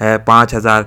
5000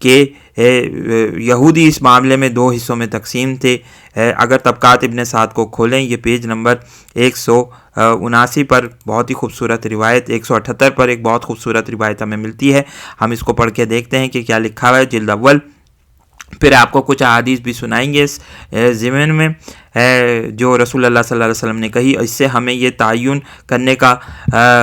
کہ یہودی اس معاملے میں دو حصوں میں تقسیم تھے۔ اگر طبقات ابن سعد کو کھولیں، یہ پیج نمبر 179 پر بہت ہی خوبصورت روایت، 178 پر ایک بہت خوبصورت روایت ہمیں ملتی ہے۔ ہم اس کو پڑھ کے دیکھتے ہیں کہ کیا لکھا ہوا ہے جلد اول۔ پھر آپ کو کچھ احادیث بھی سنائیں گے اس ضمن میں جو رسول اللہ صلی اللہ علیہ وسلم نے کہی۔ اس سے ہمیں یہ تعین کرنے کا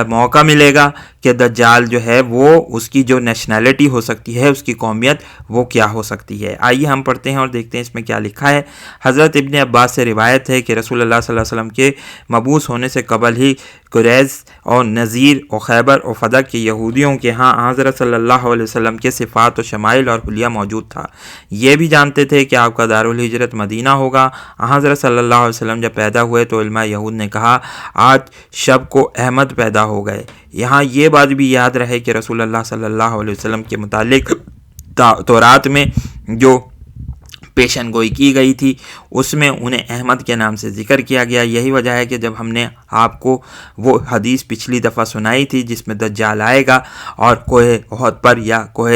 موقع ملے گا کہ دجال جو ہے وہ اس کی جو نیشنلٹی ہو سکتی ہے، اس کی قومیت وہ کیا ہو سکتی ہے۔ آئیے ہم پڑھتے ہیں اور دیکھتے ہیں اس میں کیا لکھا ہے۔ حضرت ابن عباس سے روایت ہے کہ رسول اللہ صلی اللہ علیہ وسلم کے مبعوث ہونے سے قبل ہی قریظ اور نذیر اور خیبر اور فدق کے یہودیوں کے ہاں حضرت صلی اللہ علیہ وسلم کے صفات و شمائل اور حلیہ موجود تھا۔ یہ بھی جانتے تھے کہ آپ کا دارالہجرت مدینہ ہوگا۔ حضرت صلی اللہ علیہ وسلم جب پیدا ہوئے تو علماء یہود نے کہا آج شب کو احمد پیدا ہو گئے۔ یہاں یہ بات بھی یاد رہے کہ رسول اللہ صلی اللہ علیہ وسلم کے متعلق تورات میں جو پیشن گوئی کی گئی تھی اس میں انہیں احمد کے نام سے ذکر کیا گیا۔ یہی وجہ ہے کہ جب ہم نے آپ کو وہ حدیث پچھلی دفعہ سنائی تھی جس میں دجال آئے گا اور کوہ احد پر یا کوہ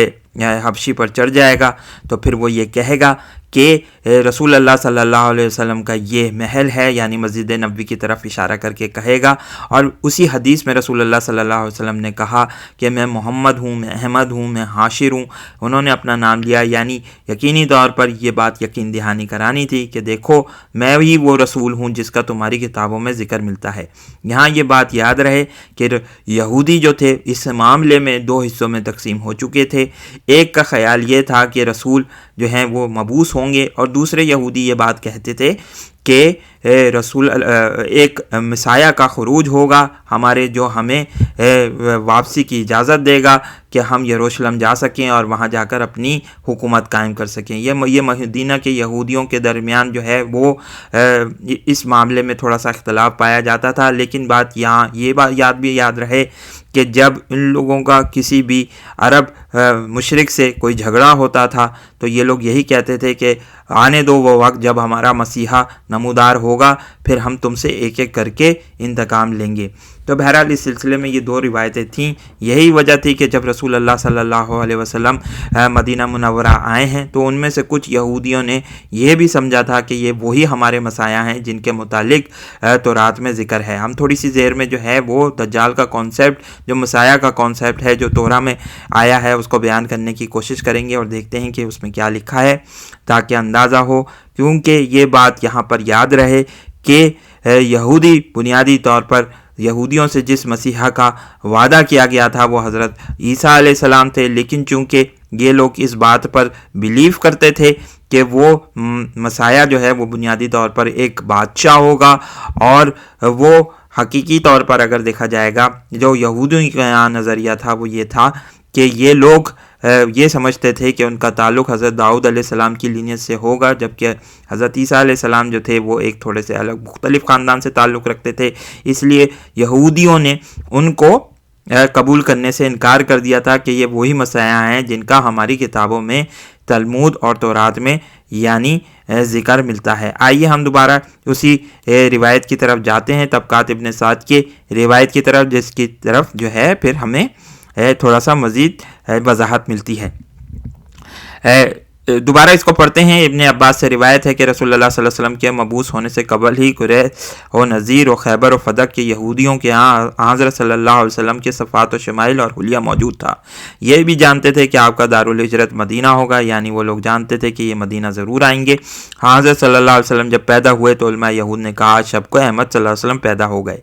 حبشی پر چڑھ جائے گا تو پھر وہ یہ کہے گا کہ رسول اللہ صلی اللہ علیہ وسلم کا یہ محل ہے، یعنی مسجد نبوی کی طرف اشارہ کر کے کہے گا۔ اور اسی حدیث میں رسول اللہ صلی اللہ علیہ وسلم نے کہا کہ میں محمد ہوں، میں احمد ہوں، میں حاشر ہوں۔ انہوں نے اپنا نام لیا، یعنی یقینی طور پر یہ بات یقین دہانی کرانی تھی کہ دیکھو میں ہی وہ رسول ہوں جس کا تمہاری کتابوں میں ذکر ملتا ہے۔ یہاں یہ بات یاد رہے کہ یہودی جو تھے اس معاملے میں دو حصوں میں تقسیم ہو چکے تھے۔ ایک کا خیال یہ تھا کہ رسول جو ہیں وہ مبعوث ہوں گے، اور دوسرے یہودی یہ بات کہتے تھے کہ رسول ایک مسیح کا خروج ہوگا ہمارے، جو ہمیں واپسی کی اجازت دے گا کہ ہم یروشلم جا سکیں اور وہاں جا کر اپنی حکومت قائم کر سکیں۔ یہ مدینہ کے یہودیوں کے درمیان جو ہے وہ اس معاملے میں تھوڑا سا اختلاف پایا جاتا تھا، لیکن بات یہاں یہ بات بھی یاد رہے کہ جب ان لوگوں کا کسی بھی عرب مشرک سے کوئی جھگڑا ہوتا تھا تو یہ لوگ یہی کہتے تھے کہ آنے دو وہ وقت جب ہمارا مسیحا نمودار ہوگا، پھر ہم تم سے ایک ایک کر کے انتقام لیں گے۔ تو بہرحال اس سلسلے میں یہ دو روایتیں تھیں۔ یہی وجہ تھی کہ جب رسول اللہ صلی اللہ علیہ وسلم مدینہ منورہ آئے ہیں تو ان میں سے کچھ یہودیوں نے یہ بھی سمجھا تھا کہ یہ وہی ہمارے مسیح ہیں جن کے متعلق تورات میں ذکر ہے۔ ہم تھوڑی سی دیر میں جو ہے وہ دجال کا کانسیپٹ، جو مسیح کا کانسیپٹ ہے جو تورا میں آیا ہے، اس کو بیان کرنے کی کوشش کریں گے اور دیکھتے ہیں کہ اس میں کیا لکھا ہے تاکہ اندازہ ہو، کیونکہ یہ بات یہاں پر یاد رہے کہ یہودی بنیادی طور پر یہودیوں سے جس مسیحا کا وعدہ کیا گیا تھا وہ حضرت عیسیٰ علیہ السلام تھے، لیکن چونکہ یہ لوگ اس بات پر بیلیو کرتے تھے کہ وہ مسیحا جو ہے وہ بنیادی طور پر ایک بادشاہ ہوگا، اور وہ حقیقی طور پر اگر دیکھا جائے گا جو یہودیوں کا یہاں نظریہ تھا وہ یہ تھا کہ یہ لوگ یہ سمجھتے تھے کہ ان کا تعلق حضرت داؤد علیہ السلام کی لینیج سے ہوگا، جبکہ حضرت عیسیٰ علیہ السلام جو تھے وہ ایک تھوڑے سے الگ مختلف خاندان سے تعلق رکھتے تھے۔ اس لیے یہودیوں نے ان کو قبول کرنے سے انکار کر دیا تھا کہ یہ وہی مسیح ہیں جن کا ہماری کتابوں میں تلمود اور تورات میں یعنی ذکر ملتا ہے۔ آئیے ہم دوبارہ اسی روایت کی طرف جاتے ہیں، طبقات ابن سعد کی روایت کی طرف، جس کی طرف جو ہے پھر ہمیں تھوڑا سا مزید وضاحت ملتی ہے۔ دوبارہ اس کو پڑھتے ہیں۔ ابن عباس سے روایت ہے کہ رسول اللہ صلی اللہ علیہ وسلم کے مبعوث ہونے سے قبل ہی قریظ اور نذیر اور خیبر اور فدق کے یہودیوں کے ہاں حضرت صلی اللہ علیہ وسلم کے صفات و شمائل اور حلیہ موجود تھا۔ یہ بھی جانتے تھے کہ آپ کا دارالہجرت مدینہ ہوگا، یعنی وہ لوگ جانتے تھے کہ یہ مدینہ ضرور آئیں گے۔ حضرت صلی اللہ علیہ وسلم جب پیدا ہوئے تو علماء یہود نے کہا شب کو احمد صلی اللہ علیہ وسلم پیدا ہو گئے۔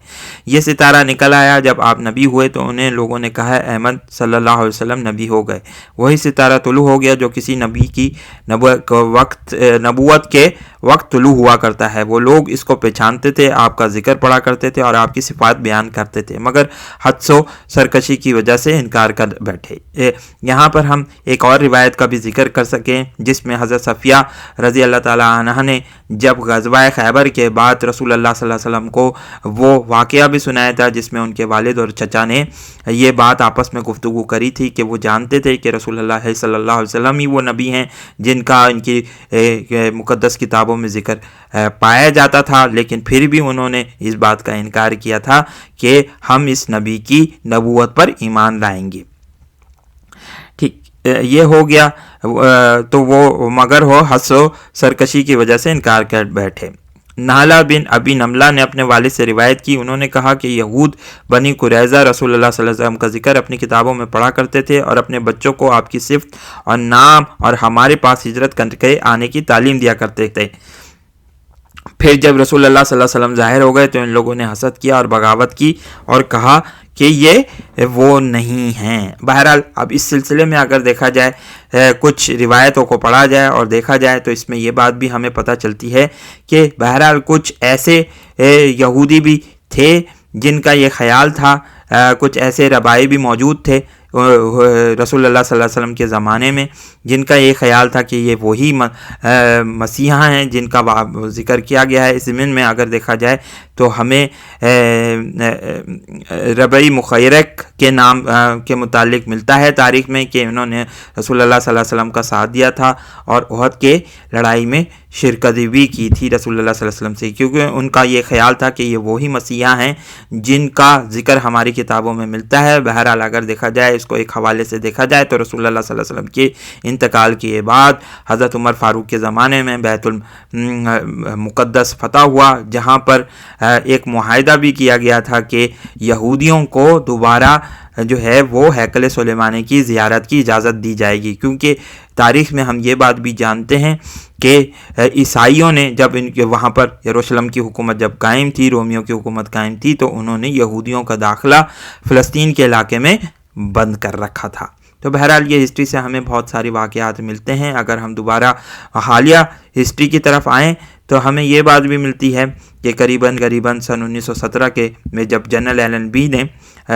یہ ستارہ نکل آیا جب آپ نبی ہوئے تو انہیں لوگوں نے کہا احمد صلی اللہ علیہ وسلم نبی ہو گئے۔ وہی ستارہ طلوع ہو گیا جو کسی نبی کی نبوت کے وقت طلوع ہوا کرتا ہے۔ وہ لوگ اس کو پہچانتے تھے، آپ کا ذکر پڑھا کرتے تھے اور آپ کی صفات بیان کرتے تھے، مگر حدس و سرکشی کی وجہ سے انکار کر بیٹھے۔ یہاں پر ہم ایک اور روایت کا بھی ذکر کر سکیں جس میں حضرت صفیہ رضی اللہ تعالیٰ عنہ نے جب غزوہ خیبر کے بعد رسول اللہ صلی اللہ علیہ وسلم کو وہ واقعہ بھی سنایا تھا جس میں ان کے والد اور چچا نے یہ بات آپس میں گفتگو کری تھی کہ وہ جانتے تھے کہ رسول اللہ صلی اللہ علیہ وسلم ہی وہ نبی ہیں جن کا ان کی مقدس کتابوں میں ذکر پایا جاتا تھا، لیکن پھر بھی انہوں نے اس بات کا انکار کیا تھا کہ ہم اس نبی کی نبوت پر ایمان لائیں گے۔ ٹھیک، یہ ہو گیا۔ تو وہ مگر وہ حس و سرکشی کی وجہ سے انکار کر بیٹھے۔ نہلا بن ابی نملہ نے اپنے والد سے روایت کی، انہوں نے کہا کہ یہود بنی قریظہ رسول اللہ صلی اللہ علیہ وسلم کا ذکر اپنی کتابوں میں پڑھا کرتے تھے اور اپنے بچوں کو آپ کی صفت اور نام اور ہمارے پاس ہجرت کر کے آنے کی تعلیم دیا کرتے تھے۔ پھر جب رسول اللہ صلی اللہ علیہ وسلم ظاہر ہو گئے تو ان لوگوں نے حسد کیا اور بغاوت کی اور کہا کہ یہ وہ نہیں ہیں۔ بہرحال اب اس سلسلے میں اگر دیکھا جائے، کچھ روایتوں کو پڑھا جائے اور دیکھا جائے تو اس میں یہ بات بھی ہمیں پتہ چلتی ہے کہ بہرحال کچھ ایسے یہودی بھی تھے جن کا یہ خیال تھا، کچھ ایسے ربائی بھی موجود تھے رسول اللہ صلی اللہ علیہ وسلم کے زمانے میں جن کا یہ خیال تھا کہ یہ وہی مسیحا ہیں جن کا ذکر کیا گیا ہے۔ اس ضمن میں اگر دیکھا جائے تو ہمیں ربعی مخیرق کے نام کے متعلق ملتا ہے تاریخ میں کہ انہوں نے رسول اللہ صلی اللہ علیہ وسلم کا ساتھ دیا تھا اور احد کے لڑائی میں شرکت بھی کی تھی رسول اللہ صلی اللہ علیہ وسلم سے، کیونکہ ان کا یہ خیال تھا کہ یہ وہی مسیحا ہیں جن کا ذکر ہماری کتابوں میں ملتا ہے۔ بہرحال اگر دیکھا جائے، اس کو ایک حوالے سے دیکھا جائے تو رسول اللہ صلی اللہ علیہ وسلم کے انتقال کے بعد حضرت عمر فاروق کے زمانے میں بیت المقدس فتح ہوا، جہاں پر ایک معاہدہ بھی کیا گیا تھا کہ یہودیوں کو دوبارہ جو ہے وہ ہیکل سلیمانی کی زیارت کی اجازت دی جائے گی، کیونکہ تاریخ میں ہم یہ بات بھی جانتے ہیں کہ عیسائیوں نے جب ان کے وہاں پر یروشلم کی حکومت جب قائم تھی، رومیوں کی حکومت قائم تھی، تو انہوں نے یہودیوں کا داخلہ فلسطین کے علاقے میں بند کر رکھا تھا۔ تو بہرحال یہ ہسٹری سے ہمیں بہت ساری واقعات ملتے ہیں۔ اگر ہم دوبارہ حالیہ ہسٹری کی طرف آئیں تو ہمیں یہ بات بھی ملتی ہے کہ قریباً سن 1917 میں جب جنرل ایلن بی نے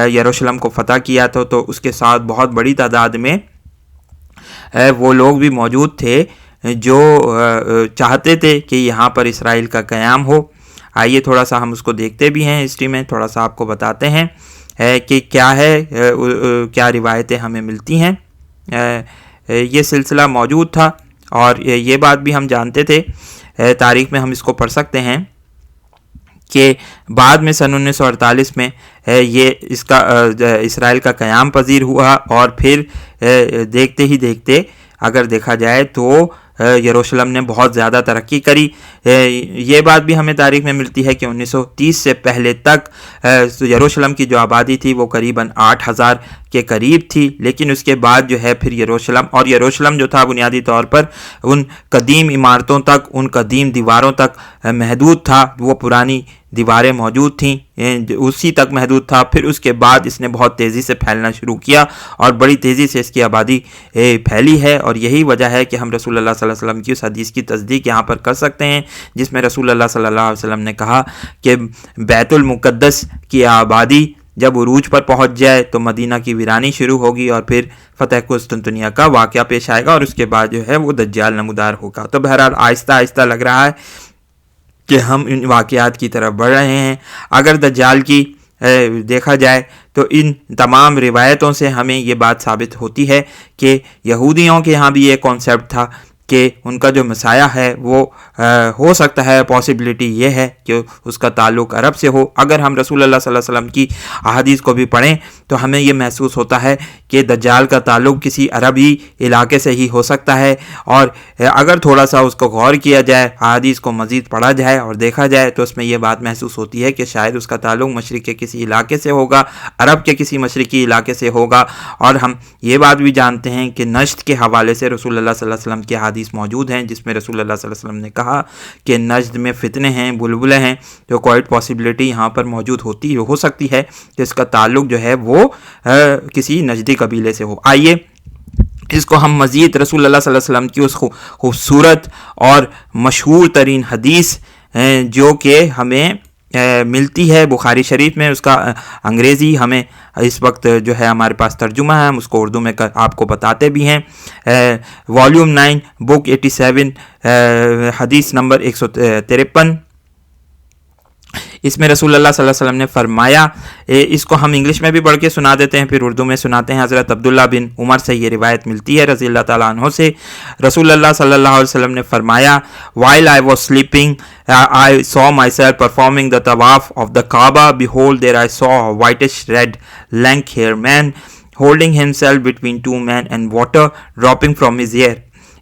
یروشلم کو فتح کیا تھا تو اس کے ساتھ بہت بڑی تعداد میں وہ لوگ بھی موجود تھے جو چاہتے تھے کہ یہاں پر اسرائیل کا قیام ہو۔ آئیے تھوڑا سا ہم اس کو دیکھتے بھی ہیں، ہسٹری میں تھوڑا سا آپ کو بتاتے ہیں کہ کیا ہے، کیا روایتیں ہمیں ملتی ہیں۔ یہ سلسلہ موجود تھا اور یہ بات بھی ہم جانتے تھے، تاریخ میں ہم اس کو پڑھ سکتے ہیں کہ بعد میں سن 1948 میں یہ اس کا اسرائیل کا قیام پذیر ہوا اور پھر دیکھتے ہی دیکھتے اگر دیکھا جائے تو یروشلم نے بہت زیادہ ترقی کری۔ یہ بات بھی ہمیں تاریخ میں ملتی ہے کہ 1930 سے پہلے تک یروشلم کی جو آبادی تھی وہ قریباً 8000 کے قریب تھی، لیکن اس کے بعد جو ہے پھر یروشلم جو تھا بنیادی طور پر ان قدیم عمارتوں تک، ان قدیم دیواروں تک محدود تھا، وہ پرانی دیواریں موجود تھیں اسی تک محدود تھا۔ پھر اس کے بعد اس نے بہت تیزی سے پھیلنا شروع کیا اور بڑی تیزی سے اس کی آبادی پھیلی ہے، اور یہی وجہ ہے کہ ہم رسول اللہ صلی اللہ علیہ وسلم کی اس حدیث کی تصدیق یہاں پر کر سکتے ہیں جس میں رسول اللہ صلی اللہ علیہ وسلم نے کہا کہ بیت المقدس کی آبادی جب عروج پر پہنچ جائے تو مدینہ کی ویرانی شروع ہوگی اور پھر فتح قسطنطنیہ کا واقعہ پیش آئے گا اور اس کے بعد جو ہے وہ دجال نمودار ہوگا۔ تو بہرحال آہستہ آہستہ لگ رہا ہے کہ ہم ان واقعات کی طرف بڑھ رہے ہیں۔ اگر دجال کی دیکھا جائے تو ان تمام روایتوں سے ہمیں یہ بات ثابت ہوتی ہے کہ یہودیوں کے ہاں بھی یہ کانسیپٹ تھا کہ ان کا جو مسیح ہے وہ ہو سکتا ہے، پاسبلٹی یہ ہے کہ اس کا تعلق عرب سے ہو۔ اگر ہم رسول اللہ صلی اللہ علیہ وسلم کی احادیث کو بھی پڑھیں تو ہمیں یہ محسوس ہوتا ہے کہ دجال کا تعلق کسی عربی علاقے سے ہی ہو سکتا ہے، اور اگر تھوڑا سا اس کو غور کیا جائے، احادیث کو مزید پڑھا جائے اور دیکھا جائے تو اس میں یہ بات محسوس ہوتی ہے کہ شاید اس کا تعلق مشرق کے کسی علاقے سے ہوگا، عرب کے کسی مشرقی علاقے سے ہوگا۔ اور ہم یہ بات بھی جانتے ہیں کہ نجد کے حوالے سے رسول اللہ صلی اللہ علیہ وسلم کی احادیث موجود ہیں جس میں رسول اللہ صلی اللہ علیہ وسلم نے کہا کہ نجد میں فتنے ہیں، بلبلے ہیں، تو کوئی پاسبلٹی یہاں پر موجود ہو سکتی ہے کہ اس کا تعلق جو ہے وہ کسی نجدی قبیلے سے ہو۔ آئیے اس کو ہم مزید رسول اللہ صلی اللہ علیہ وسلم کی اس خوبصورت اور مشہور ترین حدیث جو کہ ہمیں ملتی ہے بخاری شریف میں، اس کا انگریزی ہمیں اس وقت جو ہے ہمارے پاس ترجمہ ہے، ہم اس کو اردو میں آپ کو بتاتے بھی ہیں۔ والیوم 9 بک 87 حدیث نمبر 153، اس میں رسول اللہ صلی اللہ علیہ وسلم نے فرمایا، اس کو ہم انگلش میں بھی پڑھ کے سنا دیتے ہیں پھر اردو میں سناتے ہیں۔ حضرت عبداللہ بن عمر سے یہ روایت ملتی ہے رضی اللہ تعالیٰ عنہ سے، رسول اللہ صلی اللہ علیہ وسلم نے فرمایا while I was sleeping I saw myself performing the tawaf of the Kaaba. Behold, there I saw a whitish red lank haired man holding himself between two men and water dropping from his hair.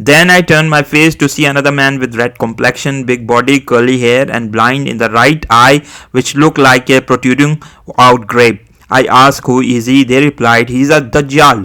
Then I turned my face to see another man with red complexion, big body, curly hair and blind in the right eye which looked like a protruding out grape. I asked who is he? They replied he is a Dajjal.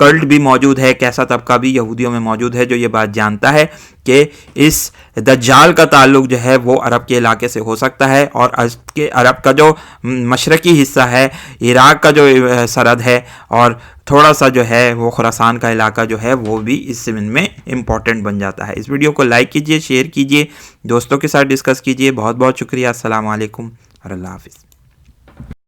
Cult بھی موجود ہے، کیسا طبقہ بھی یہودیوں میں موجود ہے جو یہ بات جانتا ہے کہ اس دجال کا تعلق جو ہے وہ عرب کے علاقے سے ہو سکتا ہے، اور عرب کا جو مشرقی حصہ ہے، عراق کا جو سرحد ہے، اور تھوڑا سا جو ہے وہ خراسان کا علاقہ جو ہے وہ بھی اس زمین میں امپورٹنٹ بن جاتا ہے۔ اس ویڈیو کو لائک کیجئے، شیئر کیجئے، دوستوں کے ساتھ ڈسکس کیجئے۔ بہت بہت شکریہ۔ السلام علیکم اور اللہ حافظ۔